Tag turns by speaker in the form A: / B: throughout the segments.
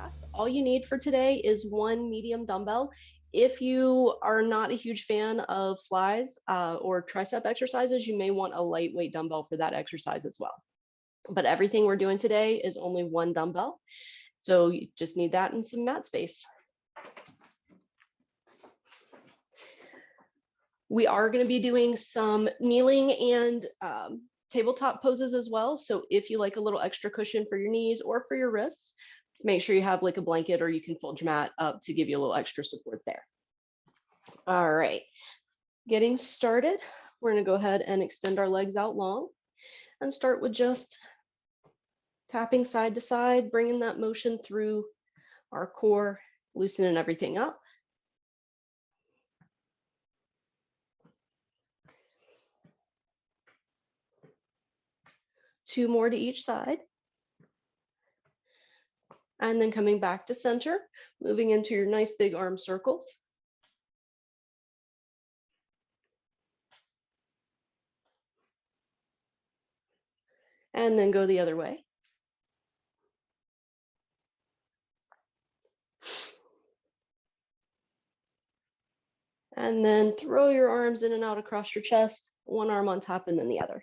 A: class. All you need for today is one medium dumbbell. If you are not a huge fan of flies or tricep exercises, you may want a lightweight dumbbell for that exercise as well. But everything we're doing today is only one dumbbell. So you just need that and some mat space. We are going to be doing some kneeling and tabletop poses as well. So if you like a little extra cushion for your knees or for your wrists, make sure you have like a blanket or you can fold your mat up to give you a little extra support there. All right, getting started. We're going to go ahead and extend our legs out long and start with just tapping side to side, bringing that motion through our core, loosening everything up. Two more to each side. And then coming back to center, moving into your nice big arm circles. And then go the other way. And then throw your arms in and out across your chest, one arm on top and then the other.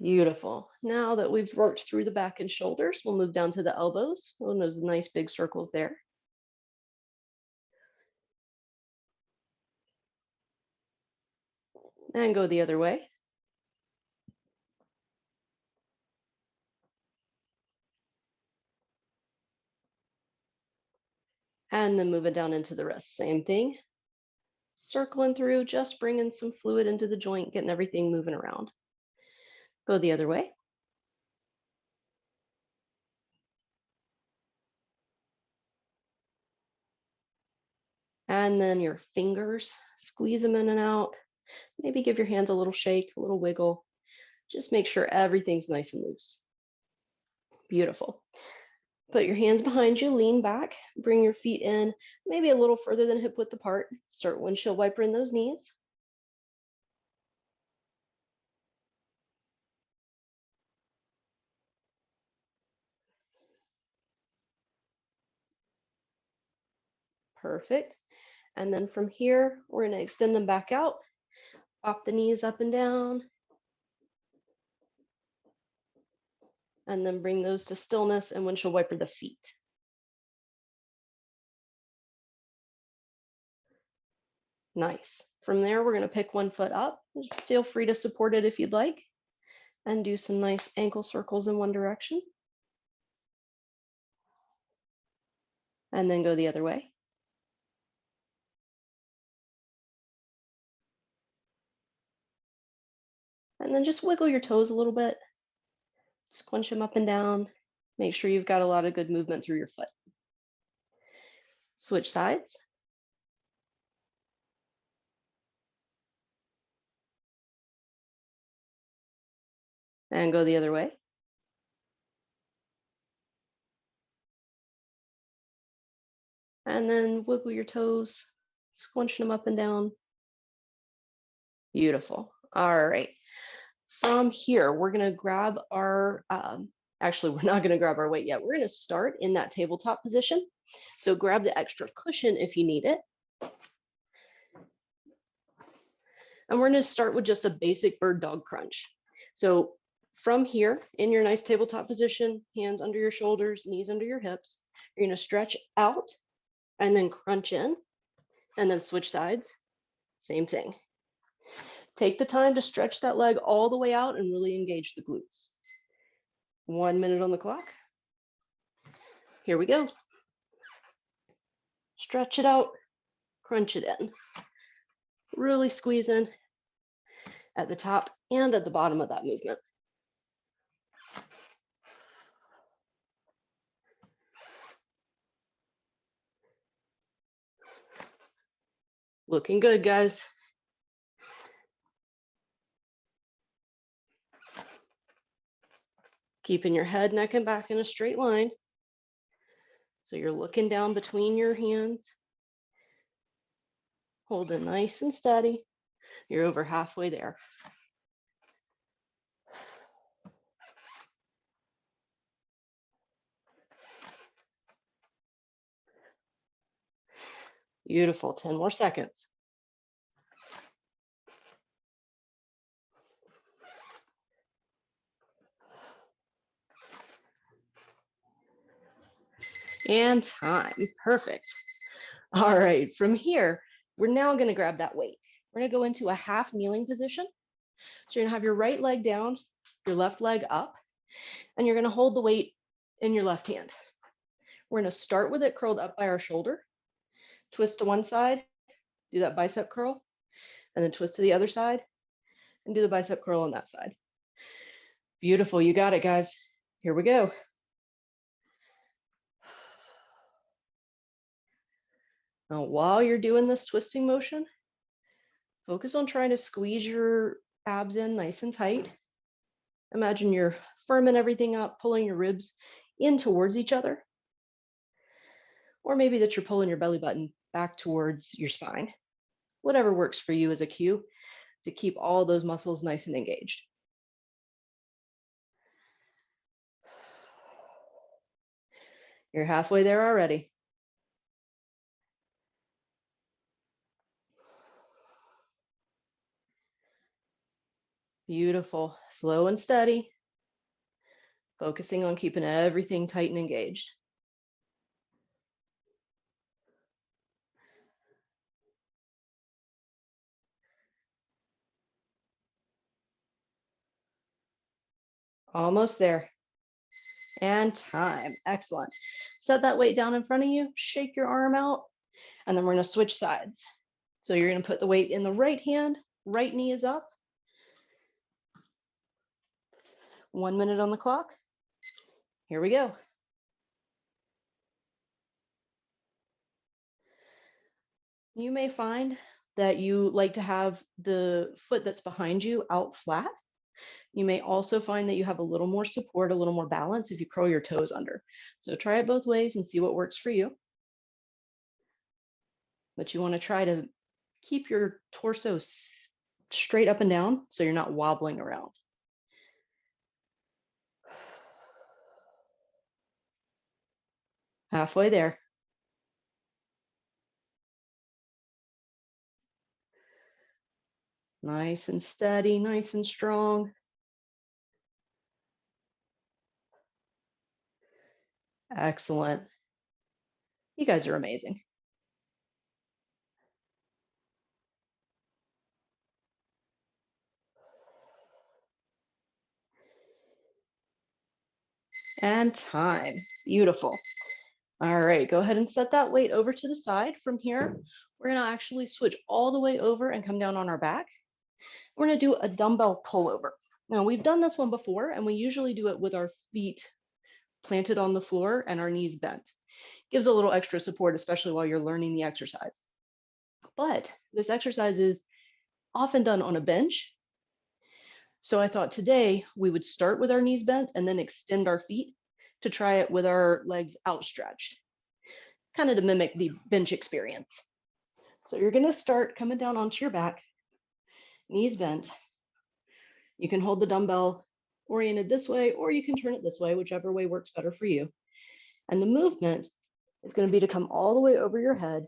A: Beautiful. Now that we've worked through the back and shoulders, we'll move down to the elbows. Oh, those nice big circles there. And go the other way. And then moving down into the wrist, same thing. Circling through, just bringing some fluid into the joint, getting everything moving around. Go the other way. And then your fingers, squeeze them in and out. Maybe give your hands a little shake, a little wiggle. Just make sure everything's nice and loose. Beautiful. Put your hands behind you, lean back, bring your feet in, maybe a little further than hip width apart. Start windshield wiper in those knees. Perfect. And then from here, we're going to extend them back out, pop the knees up and down, and then bring those to stillness and windshield wiper the feet. Nice. From there, we're going to pick one foot up. Just feel free to support it if you'd like, and do some nice ankle circles in one direction. And then go the other way. And then just wiggle your toes a little bit. Squinch them up and down. Make sure you've got a lot of good movement through your foot. Switch sides. And go the other way. And then wiggle your toes, squinching them up and down. Beautiful. All right. From here, we're going to grab our, actually, we're not going to grab our weight yet. We're going to start in that tabletop position. So grab the extra cushion if you need it. And we're going to start with just a basic bird dog crunch. So from here, in your nice tabletop position, hands under your shoulders, knees under your hips, you're going to stretch out and then crunch in, and then switch sides. Same thing. Take the time to stretch that leg all the way out and really engage the glutes. 1 minute on the clock. Here we go. Stretch it out, crunch it in. Really squeeze in at the top and at the bottom of that movement. Looking good, guys. Keeping your head, neck, and back in a straight line. So you're looking down between your hands. Hold it nice and steady. You're over halfway there. Beautiful, 10 more seconds. And time, perfect. All right, from here, we're now gonna grab that weight. We're gonna go into a half kneeling position. So you're gonna have your right leg down, your left leg up, and you're gonna hold the weight in your left hand. We're gonna start with it curled up by our shoulder, twist to one side, do that bicep curl, and then twist to the other side and do the bicep curl on that side. Beautiful, you got it, guys. Here we go. Now, while you're doing this twisting motion, focus on trying to squeeze your abs in nice and tight. Imagine you're firming everything up, pulling your ribs in towards each other. Or maybe that you're pulling your belly button back towards your spine. Whatever works for you as a cue to keep all those muscles nice and engaged. You're halfway there already. Beautiful, slow and steady, focusing on keeping everything tight and engaged. Almost there. And time, excellent. Set that weight down in front of you, shake your arm out, and then we're gonna switch sides. So you're gonna put the weight in the right hand, right knee is up. 1 minute on the clock. Here we go. You may find that you like to have the foot that's behind you out flat. You may also find that you have a little more support, a little more balance if you curl your toes under. So try it both ways and see what works for you. But you want to try to keep your torso straight up and down so you're not wobbling around. Halfway there. Nice and steady, nice and strong. Excellent. You guys are amazing. And time. Beautiful. All right, go ahead and set that weight over to the side. From here, we're gonna actually switch all the way over and come down on our back. We're gonna do a dumbbell pullover. Now, we've done this one before, and we usually do it with our feet planted on the floor and our knees bent. Gives a little extra support, especially while you're learning the exercise. But this exercise is often done on a bench. So I thought today we would start with our knees bent and then extend our feet to try it with our legs outstretched, kind of to mimic the bench experience. So you're gonna start coming down onto your back, knees bent. You can hold the dumbbell oriented this way, or you can turn it this way, whichever way works better for you. And the movement is gonna be to come all the way over your head.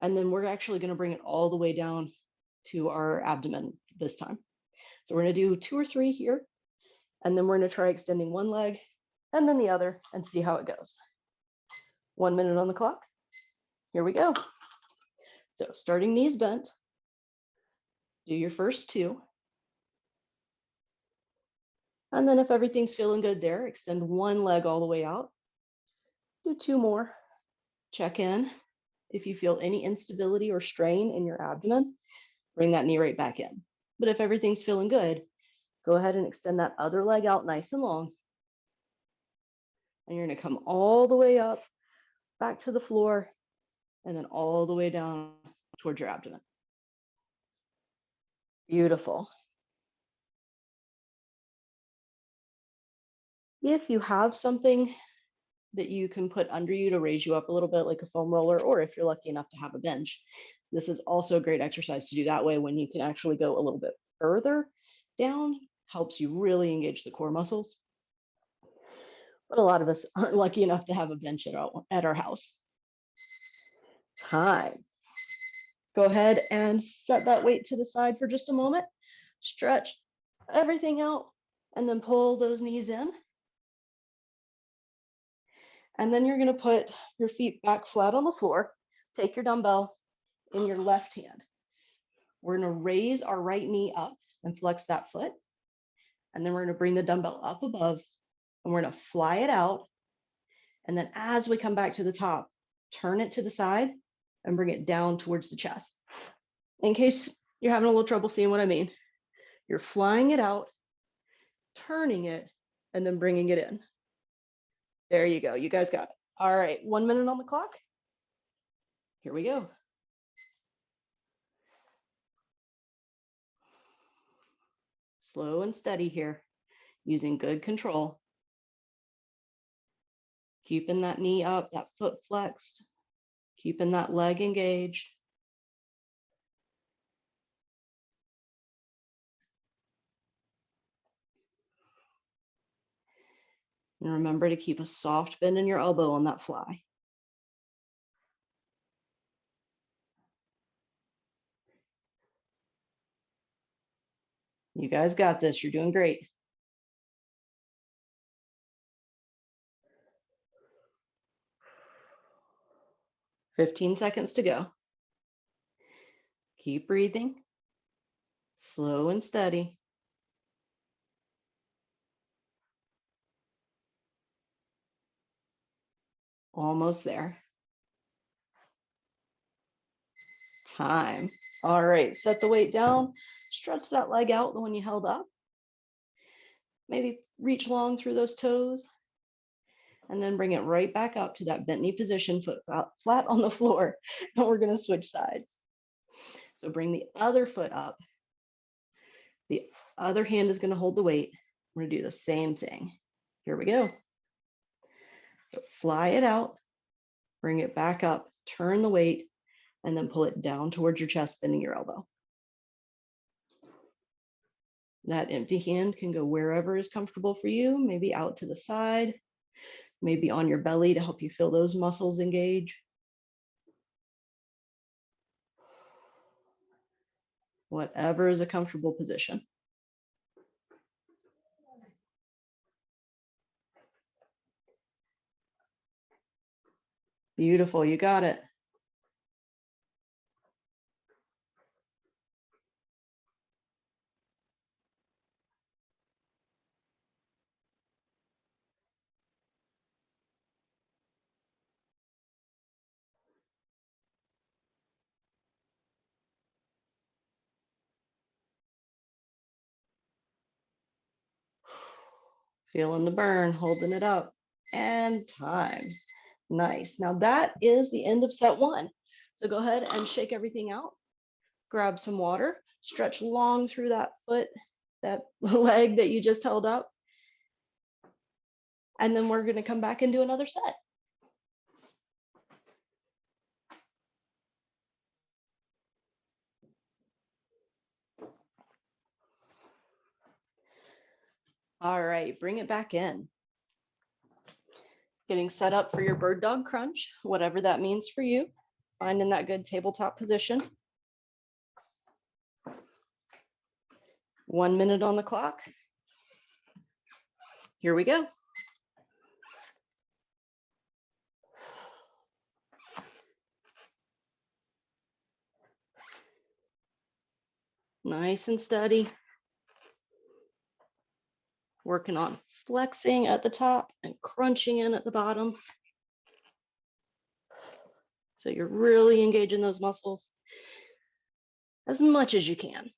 A: And then we're actually gonna bring it all the way down to our abdomen this time. So we're gonna do 2 or 3 here, and then we're gonna try extending one leg and then the other and see how it goes. 1 minute on the clock. Here we go. So starting knees bent, do your first 2. And then if everything's feeling good there, extend one leg all the way out. Do 2 more. Check in. If you feel any instability or strain in your abdomen, bring that knee right back in. But if everything's feeling good, go ahead and extend that other leg out nice and long. And you're gonna come all the way up, back to the floor, and then all the way down towards your abdomen. Beautiful. If you have something that you can put under you to raise you up a little bit, like a foam roller, or if you're lucky enough to have a bench. This is also a great exercise to do that way when you can actually go a little bit further down, helps you really engage the core muscles. But a lot of us aren't lucky enough to have a bench at our house. Time. Go ahead and set that weight to the side for just a moment. Stretch everything out and then pull those knees in. And then you're going to put your feet back flat on the floor. Take your dumbbell in your left hand. We're going to raise our right knee up and flex that foot. And then we're going to bring the dumbbell up above and we're going to fly it out. And then as we come back to the top, turn it to the side and bring it down towards the chest. In case you're having a little trouble seeing what I mean, you're flying it out, turning it, and then bringing it in. There you go. You guys got it. All right, 1 minute on the clock. Here we go. Slow and steady here, using good control. Keeping that knee up, that foot flexed, keeping that leg engaged. And remember to keep a soft bend in your elbow on that fly. You guys got this. You're doing great. "15 seconds to go. Keep breathing. Slow and steady. Almost there. Time. All right, set the weight down. Stretch that leg out, the one you held up. Maybe reach long through those toes. And then bring it right back up to that bent knee position, foot flat on the floor. And we're going to switch sides. So bring the other foot up. The other hand is going to hold the weight. We're going to do the same thing. Here we go. So fly it out, bring it back up, turn the weight, and then pull it down towards your chest, bending your elbow. That empty hand can go wherever is comfortable for you, maybe out to the side, maybe on your belly to help you feel those muscles engage. Whatever is a comfortable position. Beautiful, you got it. Feeling the burn, holding it up, and time. Nice. Now that is the end of set one. So go ahead and shake everything out. Grab some water, stretch long through that foot, that leg that you just held up. And then we're going to come back and do another set. All right, bring it back in. Getting set up for your bird dog crunch, whatever that means for you. Finding that good tabletop position. 1 minute on the clock. Here we go. Nice and steady. Working on flexing at the top and crunching in at the bottom. So you're really engaging those muscles as much as you can.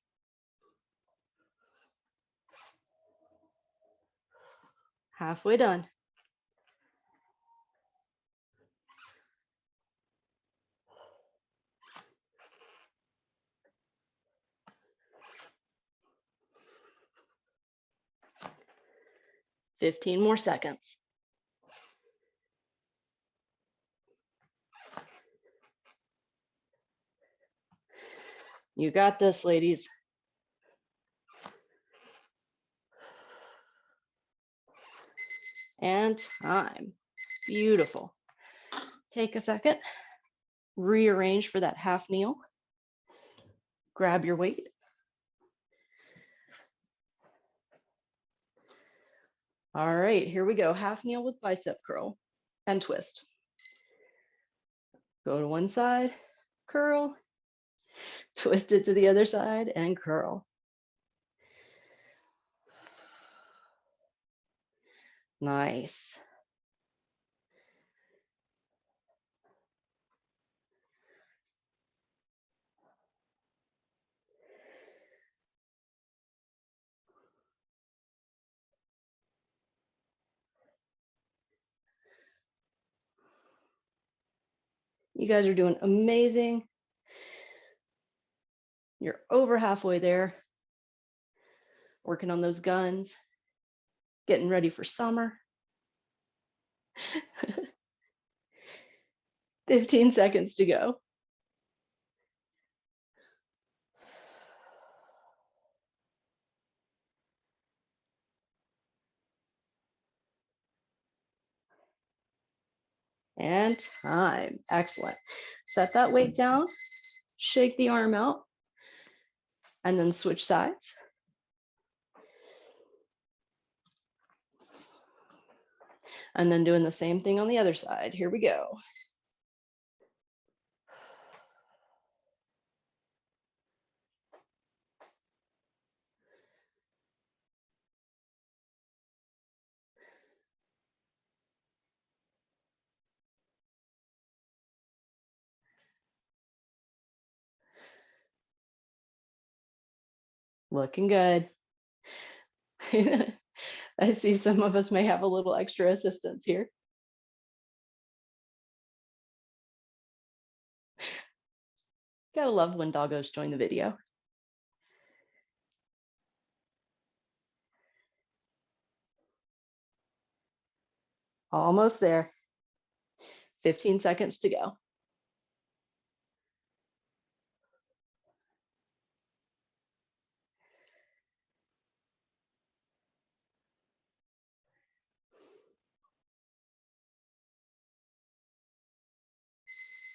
A: Halfway done. "15 more seconds. You got this, ladies. And time. Beautiful. Take a second, rearrange for that half kneel. Grab your weight. All right, here we go. Half kneel with bicep curl and twist. Go to one side, curl, twist it to the other side and curl. Nice. You guys are doing amazing. You're over halfway there. Working on those guns, getting ready for summer. 15 seconds to go. And time. Excellent. Set that weight down, shake the arm out, and then switch sides. And then doing the same thing on the other side. Here we go. Looking good. I see some of us may have a little extra assistance here. Gotta love when doggos join the video. Almost there. 15 seconds to go.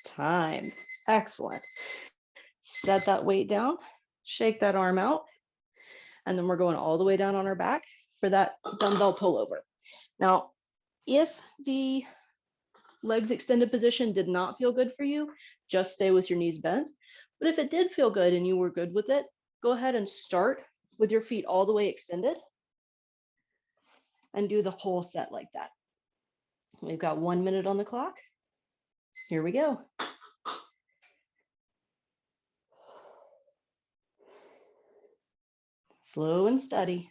A: Time. Excellent. Set that weight down, shake that arm out, and then we're going all the way down on our back for that dumbbell pullover. Now, if the legs extended position did not feel good for you, just stay with your knees bent. But if it did feel good and you were good with it, go ahead and start with your feet all the way extended and do the whole set like that. We've got 1 minute on the clock. Here we go. Slow and steady.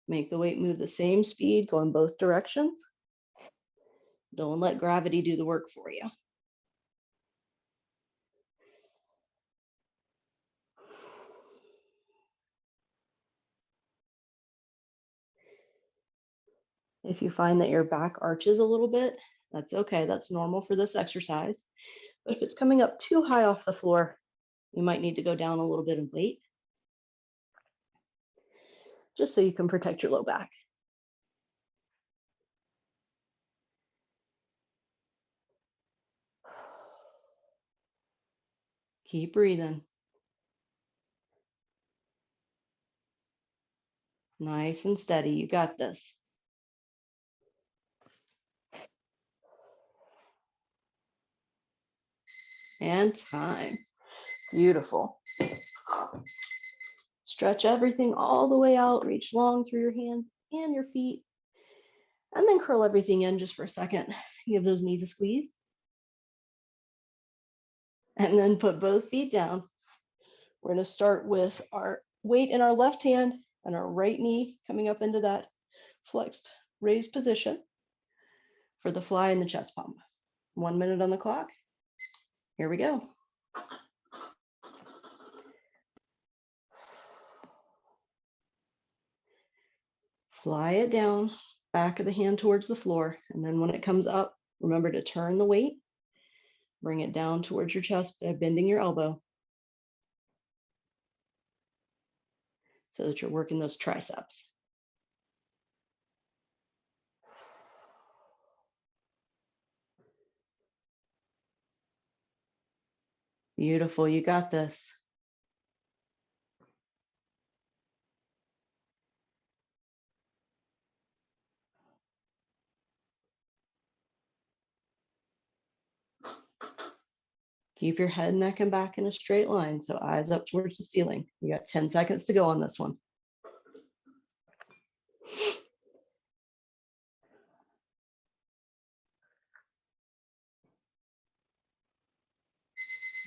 A: Make the weight move the same speed, go in both directions. Don't let gravity do the work for you. If you find that your back arches a little bit, that's okay. That's normal for this exercise. But if it's coming up too high off the floor, you might need to go down a little bit of weight, just so you can protect your low back. Keep breathing. Nice and steady. You got this. And time. Beautiful. Stretch everything all the way out. Reach long through your hands and your feet. And then curl everything in just for a second. Give those knees a squeeze. And then put both feet down. We're going to start with our weight in our left hand and our right knee coming up into that flexed raised position for the fly and the chest pump. 1 minute on the clock. Here we go. Fly it down, back of the hand towards the floor. And then when it comes up, remember to turn the weight, bring it down towards your chest by bending your elbow. so that you're working those triceps. Beautiful, you got this. Keep your head, neck, and back in a straight line, so eyes up towards the ceiling. You got 10 seconds to go on this one.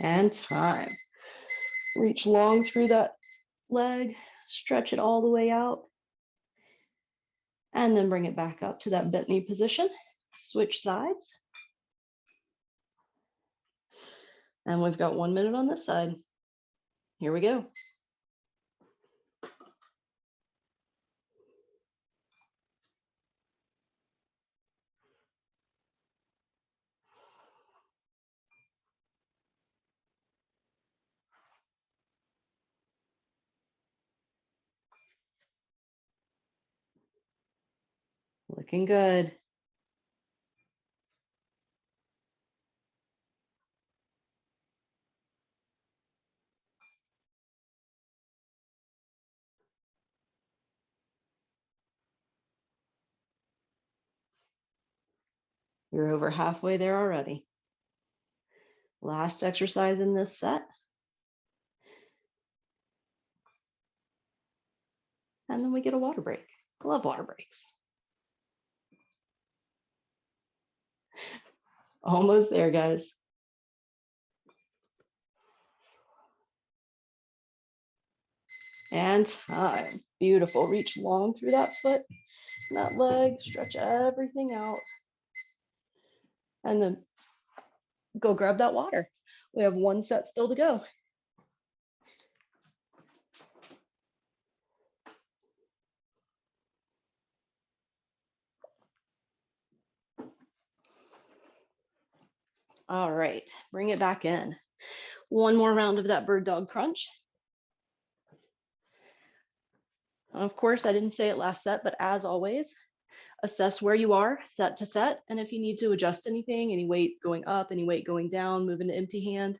A: And time. Reach long through that leg, stretch it all the way out, and then bring it back up to that bent knee position. Switch sides. And we've got 1 minute on this side. Here we go. Looking good. You're over halfway there already. Last exercise in this set. And then we get a water break. I love water breaks. Almost there, guys. And time. Beautiful. Reach long through that foot, that leg, stretch everything out. And then go grab that water. We have 1 set still to go. All right, bring it back in. 1 more round of that bird dog crunch. Of course, I didn't say it last set, but as always, assess where you are set to set. And if you need to adjust anything, any weight going up, any weight going down, move into empty hand,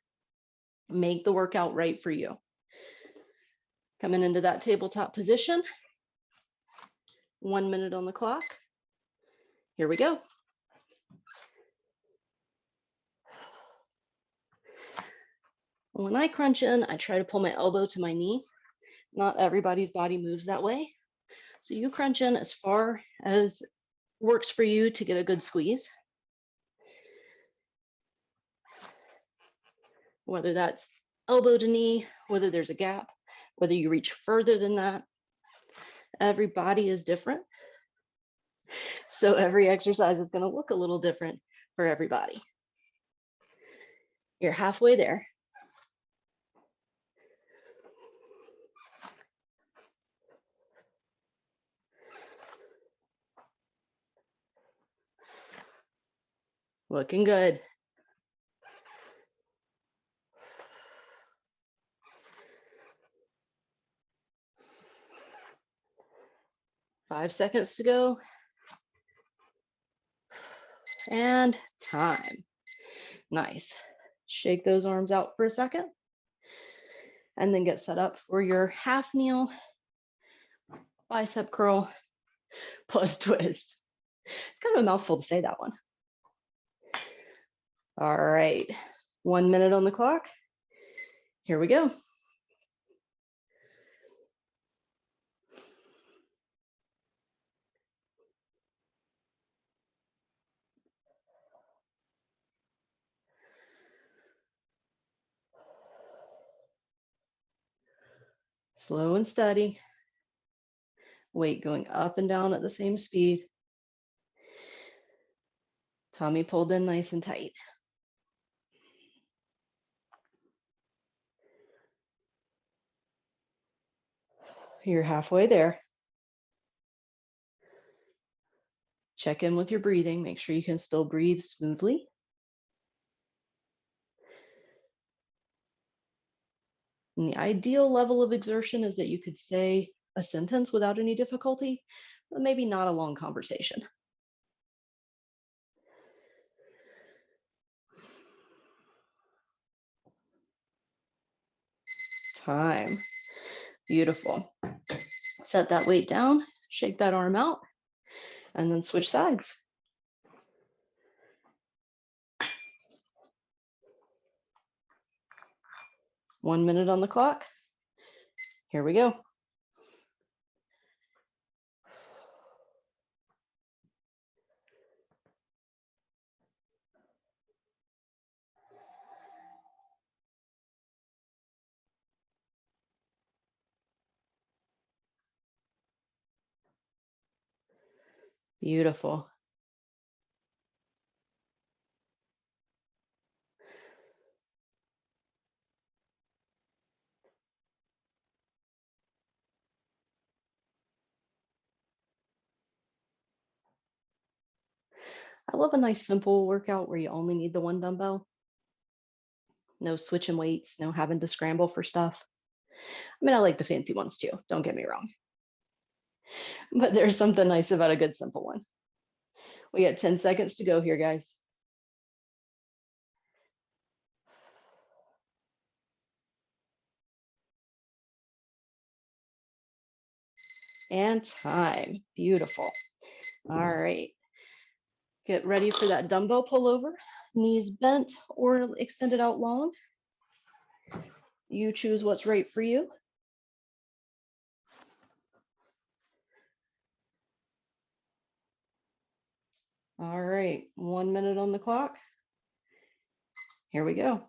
A: make the workout right for you. Coming into that tabletop position. 1 minute on the clock. Here we go. When I crunch in, I try to pull my elbow to my knee. Not everybody's body moves that way. So you crunch in as far as works for you to get a good squeeze. Whether that's elbow to knee, whether there's a gap, whether you reach further than that. Every body is different. So every exercise is going to look a little different for everybody. You're halfway there. Looking good. Five seconds to go. And time. Nice. Shake those arms out for a second. And then get set up for your half kneel, bicep curl, plus twist. It's kind of a mouthful to say that one. All right, 1 minute on the clock. Here we go. Slow and steady. Weight going up and down at the same speed. Tummy pulled in nice and tight. You're halfway there. Check in with your breathing. Make sure you can still breathe smoothly. And the ideal level of exertion is that you could say a sentence without any difficulty, but maybe not a long conversation. Time. Beautiful. Set that weight down, shake that arm out, and then switch sides. One minute on the clock. Here we go. Beautiful. I love a nice simple workout where you only need the one dumbbell. No switching weights, no having to scramble for stuff. I mean, I like the fancy ones too, don't get me wrong. But there's something nice about a good simple one. We got 10 seconds to go here, guys. And time. Beautiful. All right. Get ready for that dumbbell pullover. Knees bent or extended out long. You choose what's right for you. All right, 1 minute on the clock. Here we go.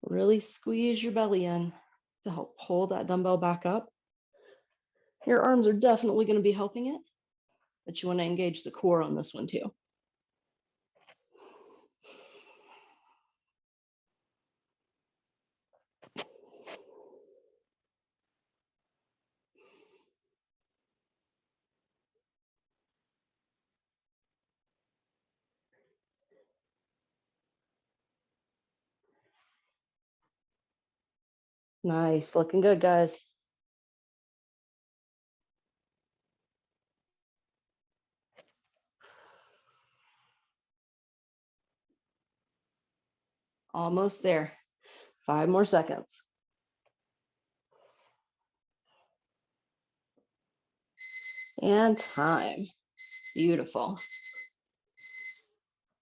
A: Really squeeze your belly in to help pull that dumbbell back up. Your arms are definitely going to be helping it, but you want to engage the core on this one too. Nice, looking good, guys. Almost there. 5 more seconds. And time. Beautiful.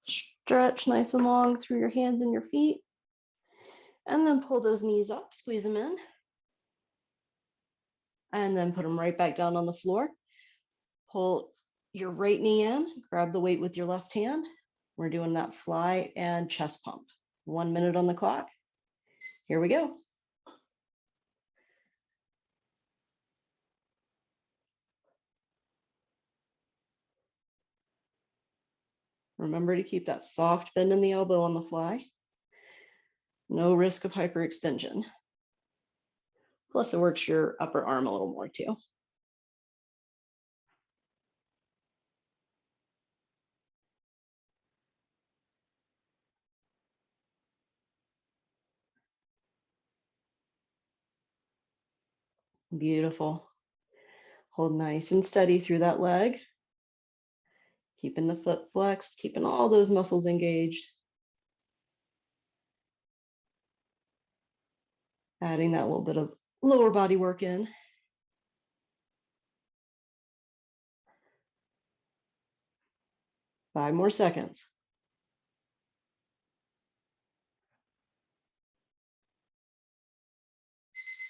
A: Stretch nice and long through your hands and your feet. And then pull those knees up, squeeze them in. And then put them right back down on the floor. Pull your right knee in, grab the weight with your left hand. We're doing that fly and chest pump. 1 minute on the clock. Here we go. Remember to keep that soft bend in the elbow on the fly. No risk of hyperextension. Plus it works your upper arm a little more too. Beautiful. Hold nice and steady through that leg. Keeping the foot flexed, keeping all those muscles engaged. Adding that little bit of lower body work in. Five more seconds.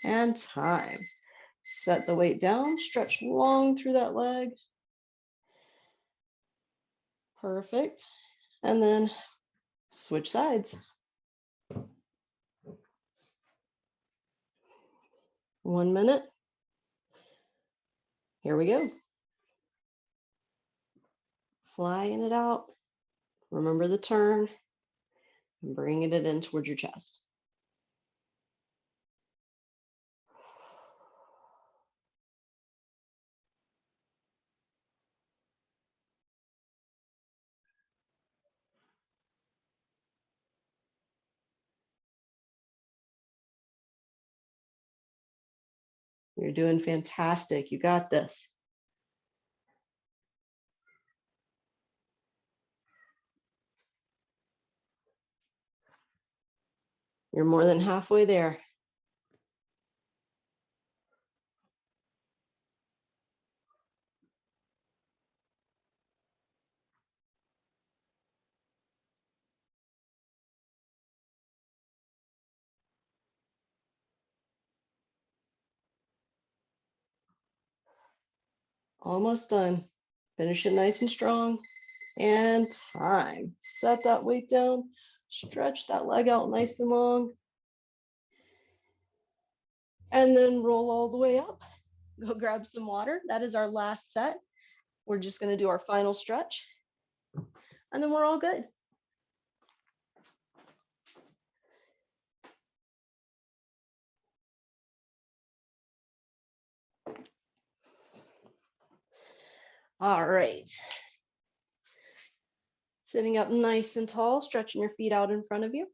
A: And time. Set the weight down, stretch long through that leg. Perfect. And then switch sides. 1 minute. Here we go. Flying it out. Remember the turn and bringing it in towards your chest. You're doing fantastic. You got this. You're more than halfway there. Almost done. Finish it nice and strong. And time. Set that weight down. Stretch that leg out nice and long. And then roll all the way up. Go grab some water. That is our last set. We're just going to do our final stretch. And then we're all good. All right. Sitting up nice and tall, stretching your feet out in front of you.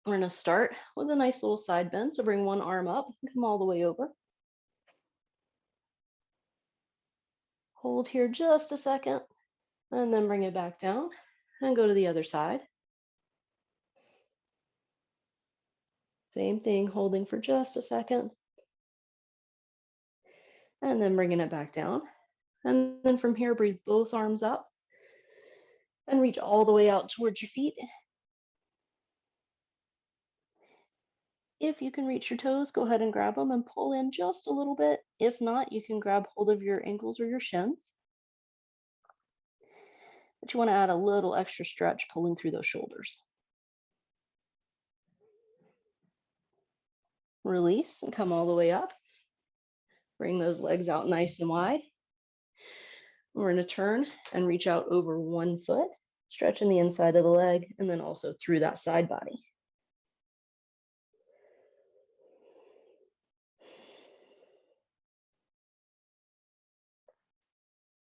A: We're going to start with a nice little side bend. So bring one arm up and come all the way over. Hold here just a second, and then bring it back down and go to the other side. Same thing, holding for just a second, and then bringing it back down. And then from here, breathe both arms up and reach all the way out towards your feet. If you can reach your toes, go ahead and grab them and pull in just a little bit. If not, you can grab hold of your ankles or your shins. But you want to add a little extra stretch pulling through those shoulders. Release and come all the way up. Bring those legs out nice and wide. We're going to turn and reach out over one foot, stretching the inside of the leg, and then also through that side body.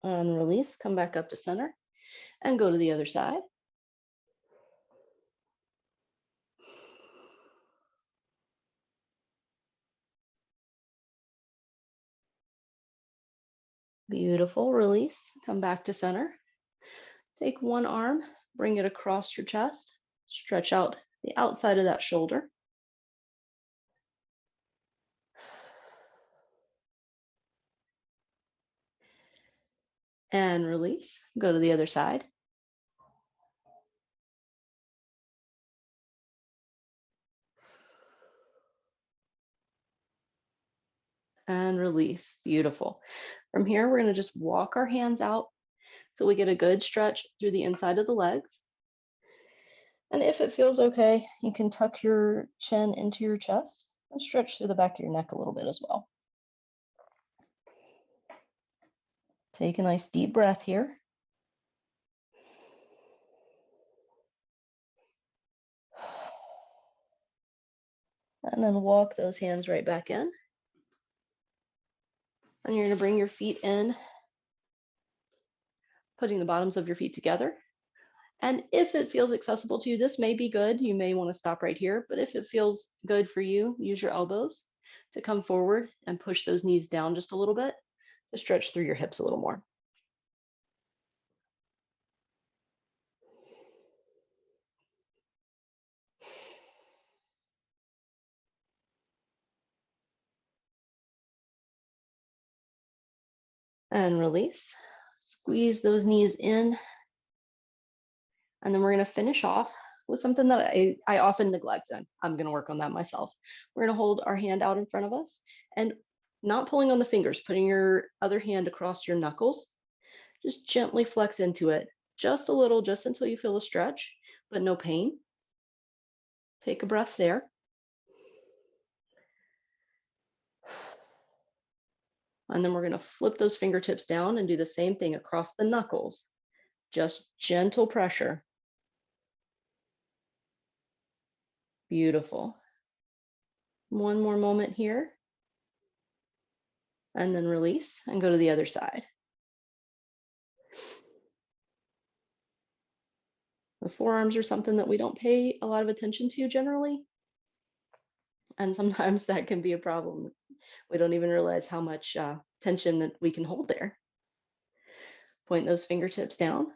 A: And release, come back up to center, and go to the other side. Beautiful, release, come back to center. Take one arm, bring it across your chest, stretch out the outside of that shoulder. And release, go to the other side. And release, beautiful. From here, we're going to just walk our hands out so we get a good stretch through the inside of the legs. And if it feels okay, you can tuck your chin into your chest and stretch through the back of your neck a little bit as well. Take a nice deep breath here. And then walk those hands right back in. And you're going to bring your feet in, putting the bottoms of your feet together. And if it feels accessible to you, this may be good. You may want to stop right here, but if it feels good for you, use your elbows to come forward and push those knees down just a little bit to stretch through your hips a little more. And release. Squeeze those knees in. And then we're going to finish off with something that I often neglect, and I'm going to work on that myself. We're going to hold our hand out in front of us and not pulling on the fingers, putting your other hand across your knuckles. Just gently flex into it, just a little, just until you feel a stretch, but no pain. Take a breath there. And then we're going to flip those fingertips down and do the same thing across the knuckles. Just gentle pressure. Beautiful. One more moment here. And then release and go to the other side. The forearms are something that we don't pay a lot of attention to generally. And sometimes that can be a problem. We don't even realize how much tension that we can hold there. Point those fingertips down.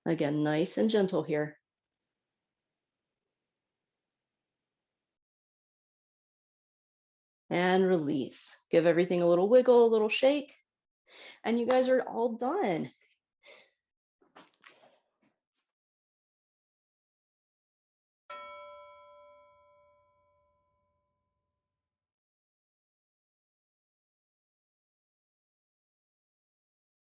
A: Again, nice and gentle here. And release. Give everything a little wiggle, a little shake, and you guys are all done.